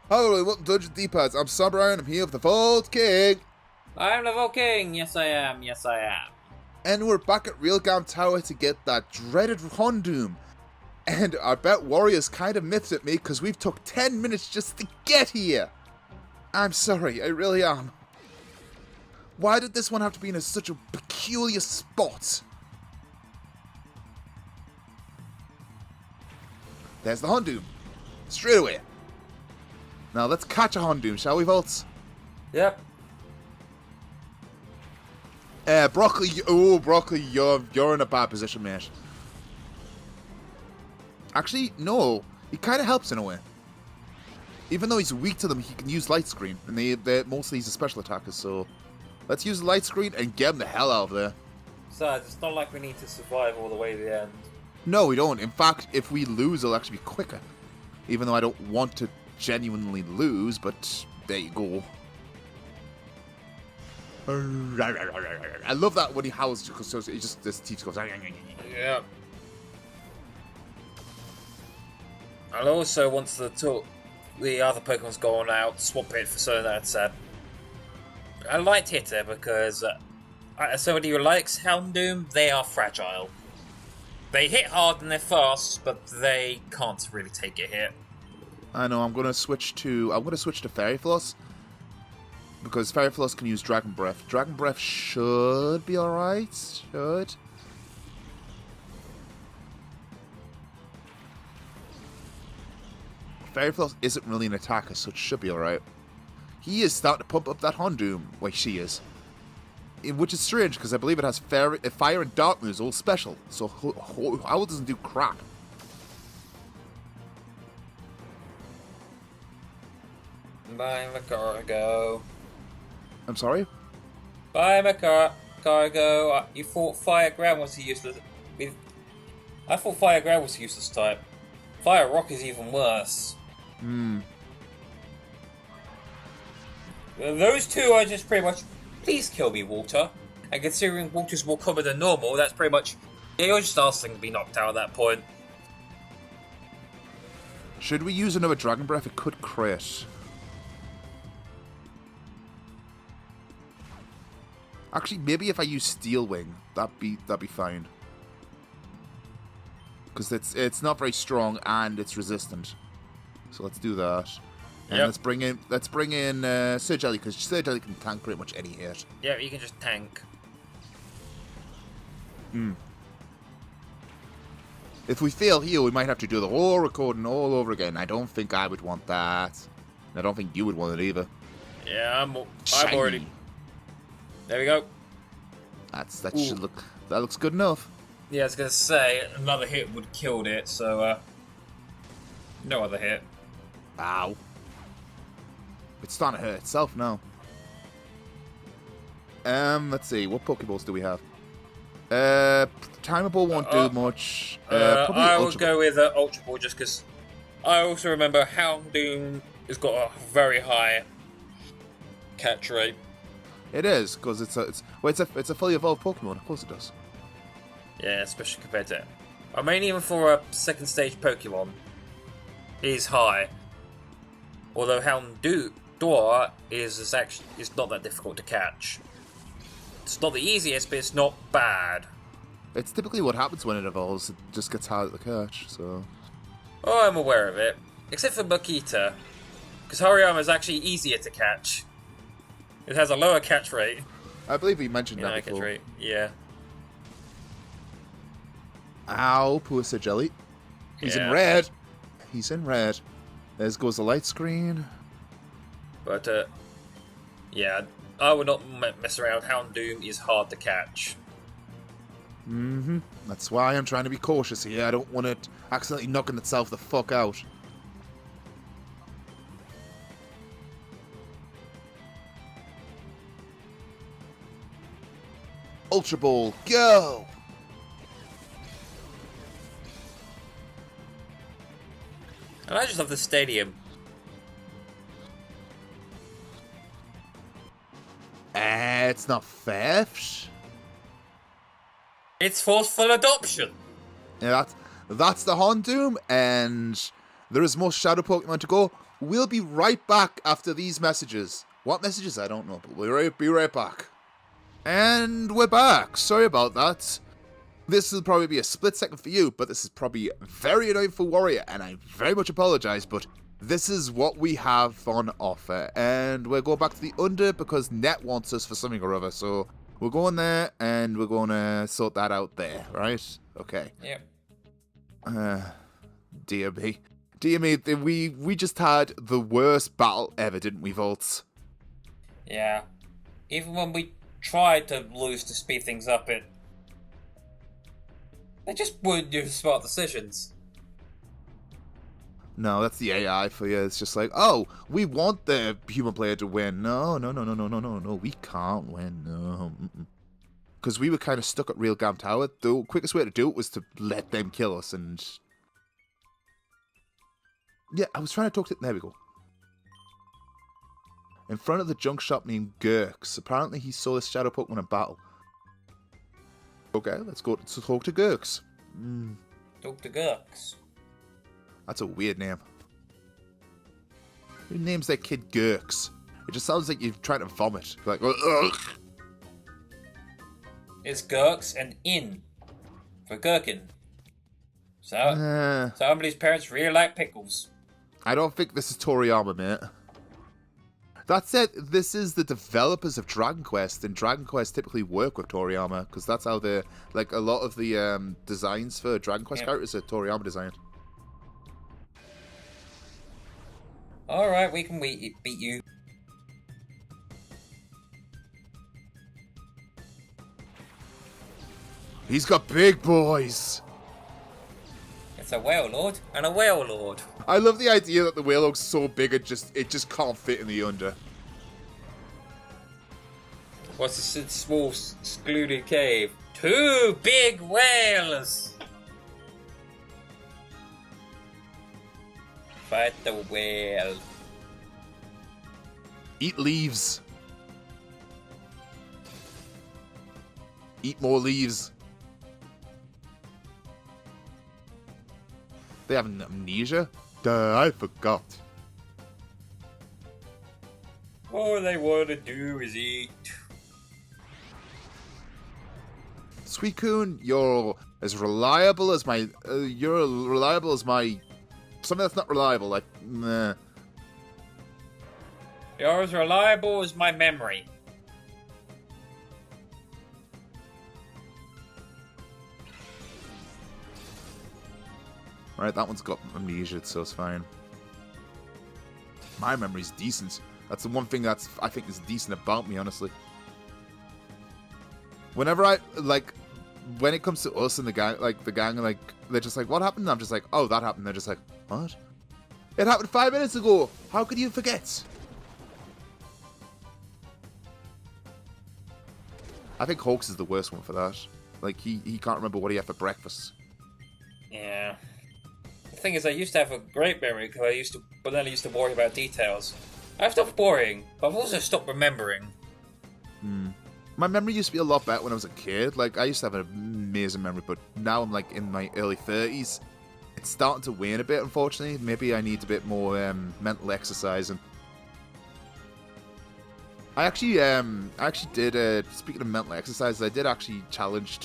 Hello, welcome to Dungeon D-Pads. I'm Brian. I'm here with the Vault King. I'm the Vault King. Yes, I am. Yes, I am. And we're back at Realgam Tower to get that dreaded Hondoom. And I bet Warrior's kind of miffed at me because we've took 10 minutes just to get here. I'm sorry, I really am. Why did this one have to be in such a peculiar spot? There's the Hondoom. Straight away. Now let's catch a Hondoom, shall we, Volts? Yep. Broccoli. Oh, Broccoli, you're in a bad position, mate. Actually, no. He kind of helps in a way. Even though he's weak to them, he can use light screen, and they're mostly he's a special attacker. So let's use the light screen and get him the hell out of there. Besides, it's not like we need to survive all the way to the end. No, we don't. In fact, if we lose, it'll actually be quicker. Even though I don't want to genuinely lose, but there you go. I love that when he howls because he just his teeth goes. Yeah. And also, once the other Pokemon's gone out, swap it for something that's a light hitter because as somebody who likes Houndoom, they are fragile. They hit hard and they're fast, but they can't really take a hit. I know. I'm gonna switch to Fairy Floss because Fairy Floss can use Dragon Breath. Dragon Breath should be all right. Should. Fairy Floss isn't really an attacker, so it should be all right. He is starting to pump up that Hondoom. Well, she is. Which is strange because I believe it has fire and dark moves all special. So Howl doesn't do crap. Bye, Cargo. I'm sorry? Bye, Cargo. You thought Fire Ground was a useless. I thought Fire Ground was a useless type. Fire Rock is even worse. Those two are just pretty much. Please kill me, Water. And considering Water's more common than normal, that's pretty much. Yeah, you're just asking to be knocked out at that point. Should we use another Dragon Breath? It could crit. Actually, maybe if I use Steel Wing, that'd be fine. Because it's not very strong and it's resistant. So let's do that. And let's bring in Sir Jelly, because Sir Jelly can tank pretty much any hit. Yeah, you can just tank. If we fail here, we might have to do the whole recording all over again. I don't think I would want that. I don't think you would want it either. Yeah, I'm already. There we go. That looks good enough. Yeah, I was gonna say another hit would have killed it. So no other hit. Ow. It's starting to hurt itself now. Let's see. What Pokeballs do we have? Timer Ball won't do much. Probably I will go with Ultra Ball just because I also remember Houndoom has got a very high catch rate. It is because it's a fully evolved Pokemon. Of course it does. Yeah, especially compared to. I mean, even for a second stage Pokemon, is high. Although Houndoom is not that difficult to catch. It's not the easiest, but it's not bad. It's typically what happens when it evolves. It just gets hard to catch. So. Oh, I'm aware of it. Except for Bakita, because Hariyama is actually easier to catch. It has a lower catch rate. I believe we mentioned that before. Catch rate. Yeah. Ow, poor Sir Jelly. He's in red. He's in red. There goes the light screen. But, yeah, I would not mess around. Houndoom is hard to catch. That's why I'm trying to be cautious here. I don't want it accidentally knocking itself the fuck out. Ultra Ball, go! And I just love the stadium. It's not theft. It's forceful adoption. Yeah, that's the Hondoom, and there is more Shadow Pokemon to go. We'll be right back after these messages. What messages? I don't know, but we'll be right back. And we're back. Sorry about that. This will probably be a split second for you, but this is probably very annoying for Warrior, and I very much apologise, but this is what we have on offer. And we're going back to the under because Net wants us for something or other, so we're going there, and we're going to sort that out there, right? Okay. Yep. Dear me. Dear me, we just had the worst battle ever, didn't we, Volts? Yeah. Even when we tried to lose to speed things up, they just wouldn't do smart decisions. No, that's the AI for you. It's just like, oh, we want the human player to win. No, we can't win. No. Because we were kind of stuck at Real Gam Tower. The quickest way to do it was to let them kill us, and... Yeah, I was trying to talk to... There we go. In front of the junk shop named Gurks. Apparently he saw this shadow Pokemon in battle. Okay, let's go to talk to Gurks. Talk to Gurks. That's a weird name. Who names their kid Gurks? It just sounds like you're trying to vomit. Like, ugh. It's Gurks and in for gherkin. So somebody's parents really like pickles. I don't think this is Toriyama, mate. That said, this is the developers of Dragon Quest, and Dragon Quest typically work with Toriyama, because that's how they're, like, a lot of the designs for Dragon Quest characters are Toriyama designed. Alright, we can beat you. He's got big boys! It's a whale lord and a whale lord. I love the idea that the whale lord's so big it just can't fit in the under. What's this small secluded cave? 2 big whales! Fight the whale. Eat leaves. Eat more leaves. They have amnesia? Duh, I forgot. All they want to do is eat. Suicune, you're as reliable as my... you're reliable as my... Something that's not reliable, like... Meh. You're as reliable as my memory. Right, that one's got amnesia, so it's fine. My memory's decent. That's the one thing that's I think is decent about me, honestly. Whenever I, like, when it comes to us and the gang, like, they're just like, what happened? And I'm just like, oh, that happened. They're just like, what? It happened 5 minutes ago! How could you forget? I think Hawks is the worst one for that. Like, he can't remember what he had for breakfast. Yeah. The thing is, I used to have a great memory, but then I used to worry about details. I've stopped worrying, but I've also stopped remembering. My memory used to be a lot better when I was a kid. Like, I used to have an amazing memory, but now I'm, like, in my early 30s. It's starting to wane a bit, unfortunately. Maybe I need a bit more mental exercising. I actually did, speaking of mental exercise, I did actually challenge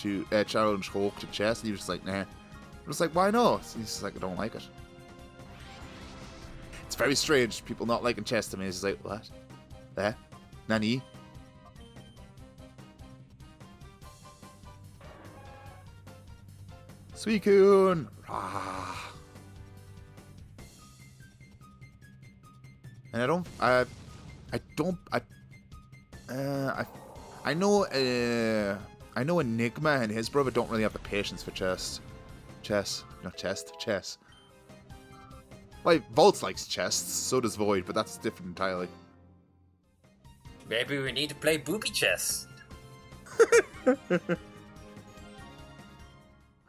Hawk to chess, and he was just like, nah. I was like, why not? He's just like, I don't like it. It's very strange, people not liking chess to me. It's just like, what? There? Nani? Suicune! Ah. And I know Enigma and his brother don't really have the patience for chess. Chess. Like, Volts likes chests, so does Void, but that's different entirely. Maybe we need to play booby chess.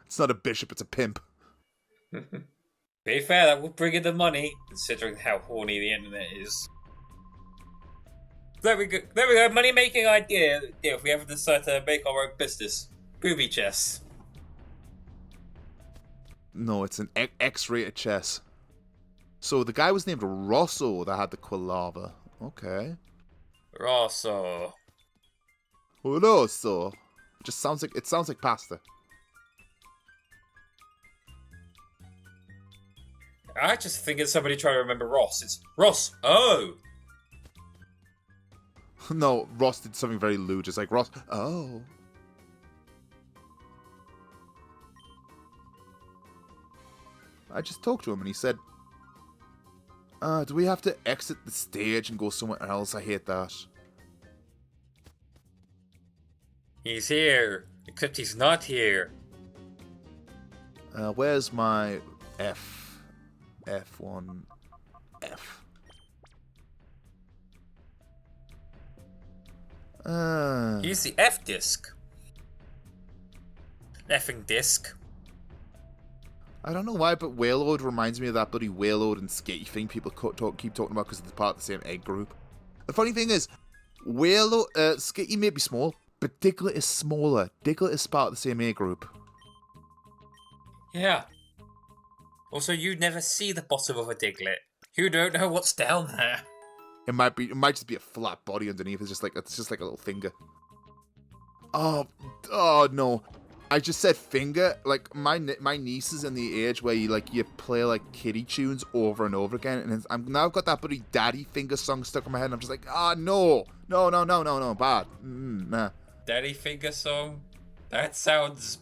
It's not a bishop, it's a pimp. Be fair, that would bring in the money, considering how horny the internet is. There we go. Money-making idea if we ever decide to make our own business. Booby chess. No, it's an X-rated chess. So the guy was named Rosso that had the Quilava. Okay. Rosso. Rosso. It sounds like pasta. I just think it's somebody trying to remember Ross. It's Ross. Oh. No, Ross did something very lewd. It's like Ross. Oh. I just talked to him and he said, do we have to exit the stage and go somewhere else? I hate that. He's here. Except he's not here. Where's my F? F1. F. Use the F disc. Effing disc. I don't know why, but Wayload reminds me of that bloody Wayload and Skitty thing people keep talking about because it's part of the same egg group. The funny thing is, Wayload, Skitty may be small, but Diglett is smaller. Diglett is part of the same egg group. Yeah. Also, you never see the bottom of a Diglett. You don't know what's down there. It might just be a flat body underneath. It's just like a little finger. Oh no. I just said finger. Like my niece is in the age where you play like kiddie tunes over and over again, and I've got that bloody daddy finger song stuck in my head, and I'm just like, no, bad. Nah. Daddy finger song? That sounds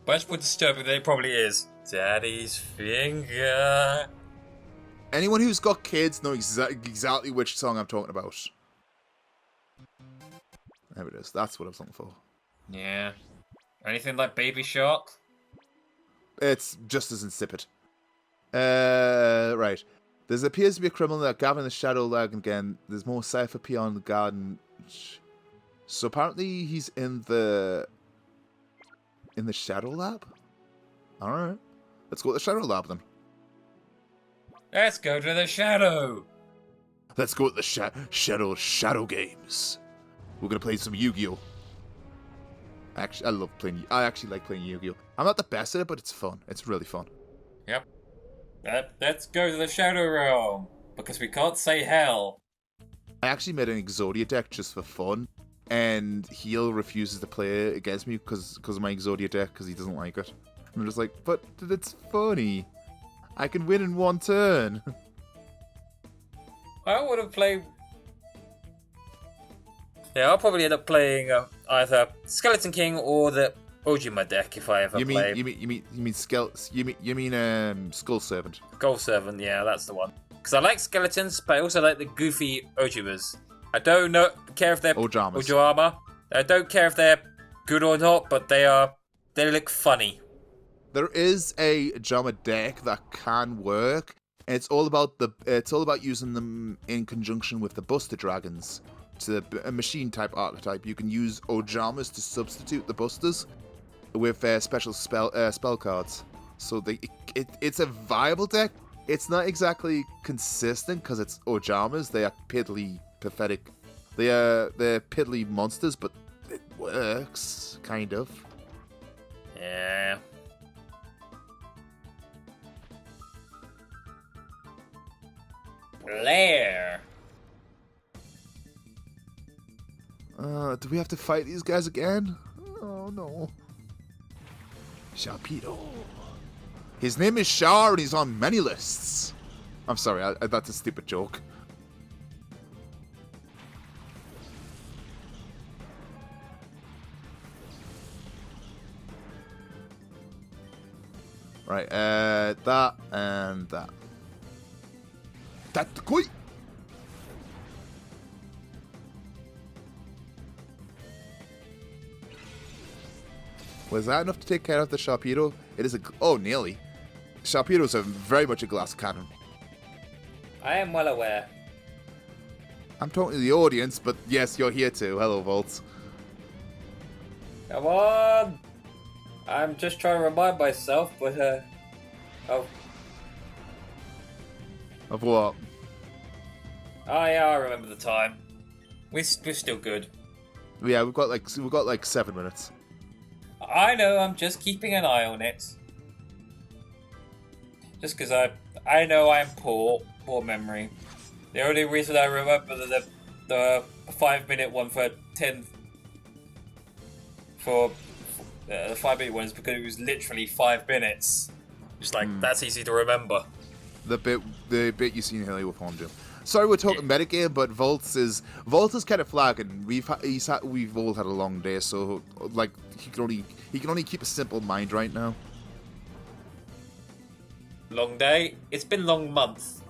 much more disturbing than it probably is. Daddy's finger. Anyone who's got kids know exactly which song I'm talking about. There it is. That's what I was looking for. Yeah. Anything like Baby Shark? It's just as insipid. Right. There appears to be a criminal that gathering the Shadow Lab again. There's more Cypher P on the garden. So apparently he's in the Shadow Lab? Alright. Let's go to the Shadow Lab then. Let's go to the Shadow! Let's go to the Shadow Games. We're gonna play some Yu-Gi-Oh! I actually like playing Yu-Gi-Oh! I'm not the best at it, but it's fun. It's really fun. Yep. Let's go to the Shadow Realm, because we can't say hell. I actually made an Exodia deck just for fun, and Heel refuses to play against me because of my Exodia deck, because he doesn't like it. I'm just like, but it's funny. I can win in one turn. I would have played... Yeah, I'll probably end up playing either Skeleton King or the Ojima deck if I ever play. You mean Skull Servant? Skull Servant, yeah, that's the one. Because I like skeletons, but I also like the goofy Ojimas. I don't care if they're Ojama. I don't care if they're good or not, but they look funny. There is a Ojama deck that can work, and it's all about using them in conjunction with the Buster Dragons. It's a machine type archetype. You can use Ojamas to substitute the Busters with special spell cards. So it's a viable deck. It's not exactly consistent because it's Ojamas. They are piddly, pathetic. They're piddly monsters, but it works kind of. Yeah. Blair. Do we have to fight these guys again? Oh no. Sharpedo. His name is Shar and he's on many lists. I'm sorry, that's a stupid joke. Right, that and that. Tatakoi! Was that enough to take care of the Sharpedo? It is nearly. Sharpedo's very much a glass cannon. I am well aware. I'm talking to the audience, but yes, you're here too. Hello, Volts. Come on! I'm just trying to remind myself, but, Of what? Oh yeah, I remember the time. We're still good. Yeah, we've got like 7 minutes. I know, I'm just keeping an eye on it. Just because I know I'm poor memory. The only reason I remember the 5-minute one for the 5-minute one is because it was literally 5 minutes. Just like that's easy to remember. The bit you seen earlier with Hondo. Sorry, we're talking metagame, but Volts is kind of flagging. We've all had a long day, so like he can only keep a simple mind right now. Long day. It's been long month.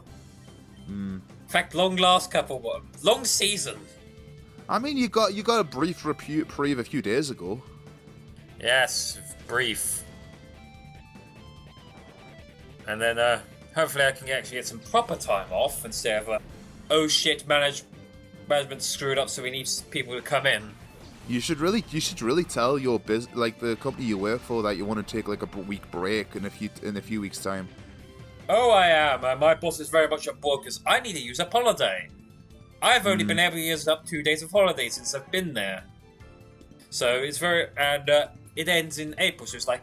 In fact, long last couple months. Long season. I mean, you got a brief reprieve a few days ago. Yes, brief. And then hopefully I can actually get some proper time off instead of oh shit, management screwed up, so we need people to come in. You should really tell your the company you work for that you want to take like a week break in a few weeks time. Oh, I am. My boss is very much on board because I need to use up holiday. I've only been able to use up 2 days of holiday since I've been there. So it's it ends in April. So it's like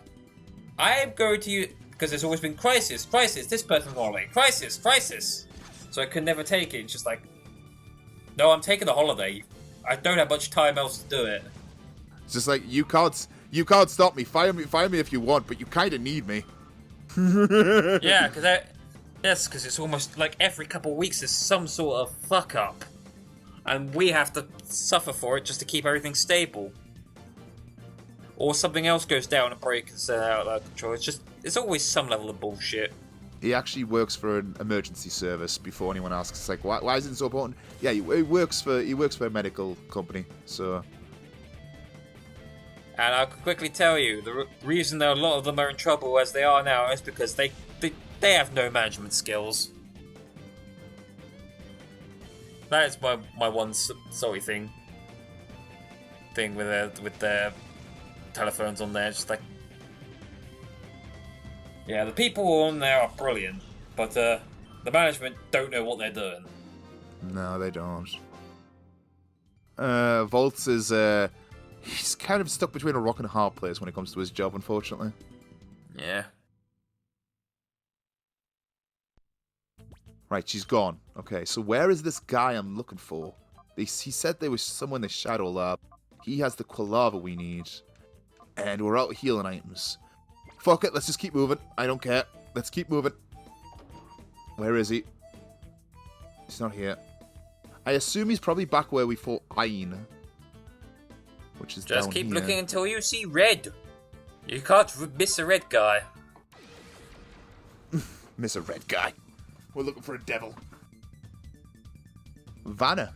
I'm going to use, because there's always been crisis, this person's on holiday, crisis. So I can never take it. It's just like, no, I'm taking a holiday. I don't have much time else to do it. It's just like you can't stop me. Fire me if you want, but you kind of need me. Yeah, because it's almost like every couple of weeks there's some sort of fuck up, and we have to suffer for it just to keep everything stable. Or something else goes down and breaks out of control. It's always some level of bullshit. He actually works for an emergency service. Before anyone asks, it's like, why is it so important? Yeah, he works for a medical company. So, and I'll quickly tell you the reason that a lot of them are in trouble as they are now is because they have no management skills. That is my one sorry thing with their telephones on there. Just like, yeah, the people on there are brilliant, but the management don't know what they're doing. No, they don't. Volts is he's kind of stuck between a rock and a hard place when it comes to his job, unfortunately. Yeah. Right, she's gone. Okay, so where is this guy I'm looking for? He said there was someone in the Shadow Lab. He has the Quilava we need. And we're out of healing items. Fuck it, let's just keep moving. I don't care. Let's keep moving. Where is he? He's not here. I assume he's probably back where we fought Ain. Which is just down keep here. looking until you see red. You can't miss a red guy. Miss a red guy. We're looking for a devil. Vanna.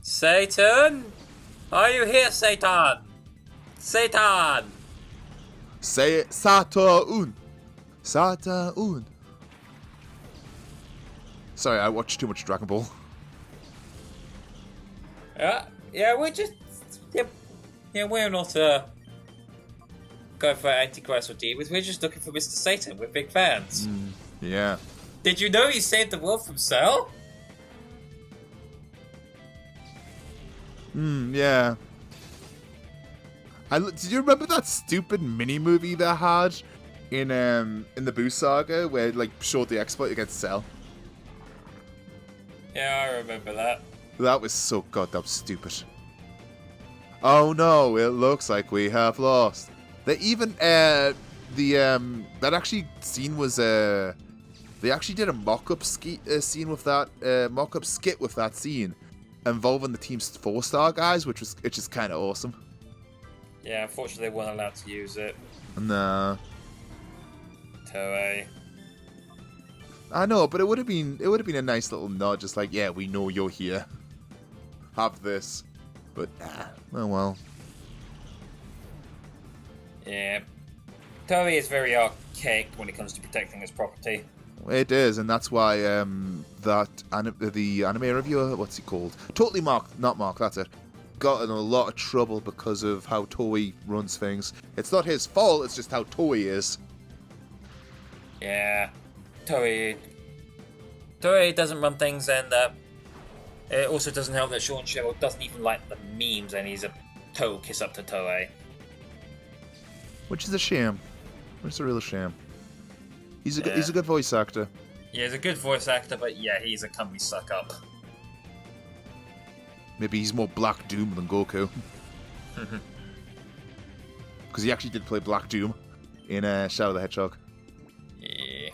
Satan? Are you here, Satan? Satan! Say it. Sataun. Sataun. Sorry, I watched too much Dragon Ball. Yeah, we're just... Yeah, we're not going for Antichrist or demons. We're just looking for Mr. Satan. We're big fans. Yeah. Did you know he saved the world from Cell? Yeah. Did you remember that stupid mini movie they had in the Boo Saga where it, like, showed the exploit against Cell? Yeah, I remember that. That was so goddamn stupid. Oh no, it looks like we have lost. They even that actually scene was they actually did a mock-up scene with that mock-up skit with that scene involving the team's 4-star guys, which is kind of awesome. Yeah, unfortunately they weren't allowed to use it. Nah. Toei. I know, but it would have been a nice little nod, just like, yeah, we know you're here. Have this. But oh well. Yeah. Toei is very archaic when it comes to protecting its property. It is, and that's why the anime reviewer, what's he called? Totally not Mark, that's it. Got in a lot of trouble because of how Toei runs things. It's not his fault, it's just how Toei is. Yeah. Toei doesn't run things, and it also doesn't help that Sean Sherrill doesn't even like the memes, and he's a total kiss up to Toei. Which is a shame. It's a real shame. He's a good voice actor. Yeah, he's a good voice actor, but yeah, he's a company suck-up. Maybe he's more Black Doom than Goku. Because he actually did play Black Doom in Shadow the Hedgehog. Yeah.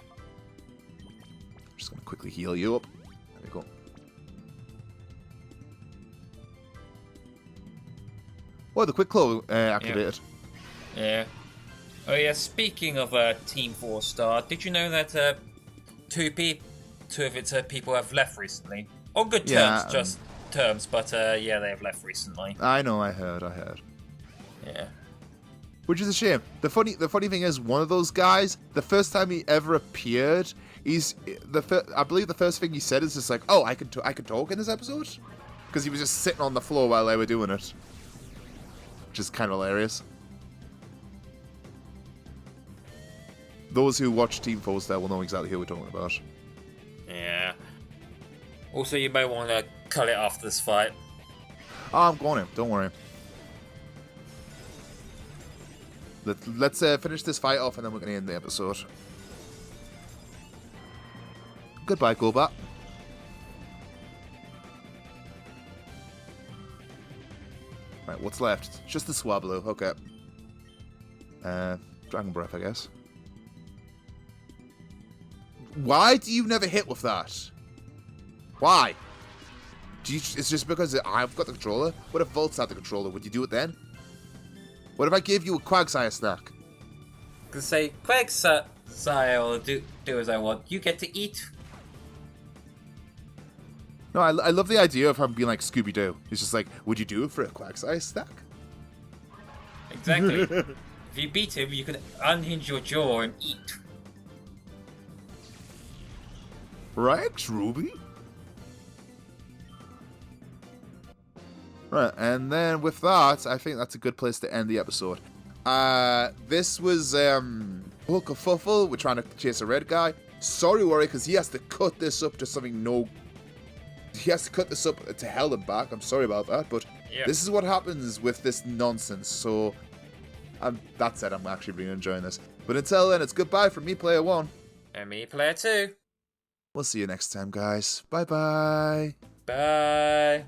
Just going to quickly heal you up. There we go. Oh, the quick claw activated. Yeah. Oh yeah, speaking of Team 4-Star, did you know that two of its people have left recently? On good terms, just terms, but yeah, they have left recently. I know, I heard. Yeah. Which is a shame. The funny thing is, one of those guys, the first time he ever appeared, I believe the first thing he said is just like, "Oh, I can talk in this episode," because he was just sitting on the floor while they were doing it, which is kind of hilarious. Those who watch Team 4-Star will know exactly who we're talking about. Yeah. Also, you may want to cut it after this fight. Oh, I'm going in. Don't worry. Let's finish this fight off, and then we're going to end the episode. Goodbye, Golbat. Right, what's left? Just the Swablu. Okay. Dragon Breath, I guess. Why do you never hit with that? Why? It's just because I've got the controller? What if Volt's had the controller? Would you do it then? What if I gave you a Quagsire snack? Because say, Quagsire will do as I want. You get to eat. No, I love the idea of him being like Scooby-Doo. He's just like, would you do it for a Quagsire snack? Exactly. If you beat him, you can unhinge your jaw and eat. Right, Ruby? Right, and then with that, I think that's a good place to end the episode. This was Kerfuffle. We're trying to chase a red guy. Sorry, Worry, because he has to cut this up to something He has to cut this up to hell and back. I'm sorry about that, but This is what happens with this nonsense. So, that said, I'm actually really enjoying this. But until then, it's goodbye from me, Player 1. And me, Player 2. We'll see you next time, guys. Bye-bye. Bye.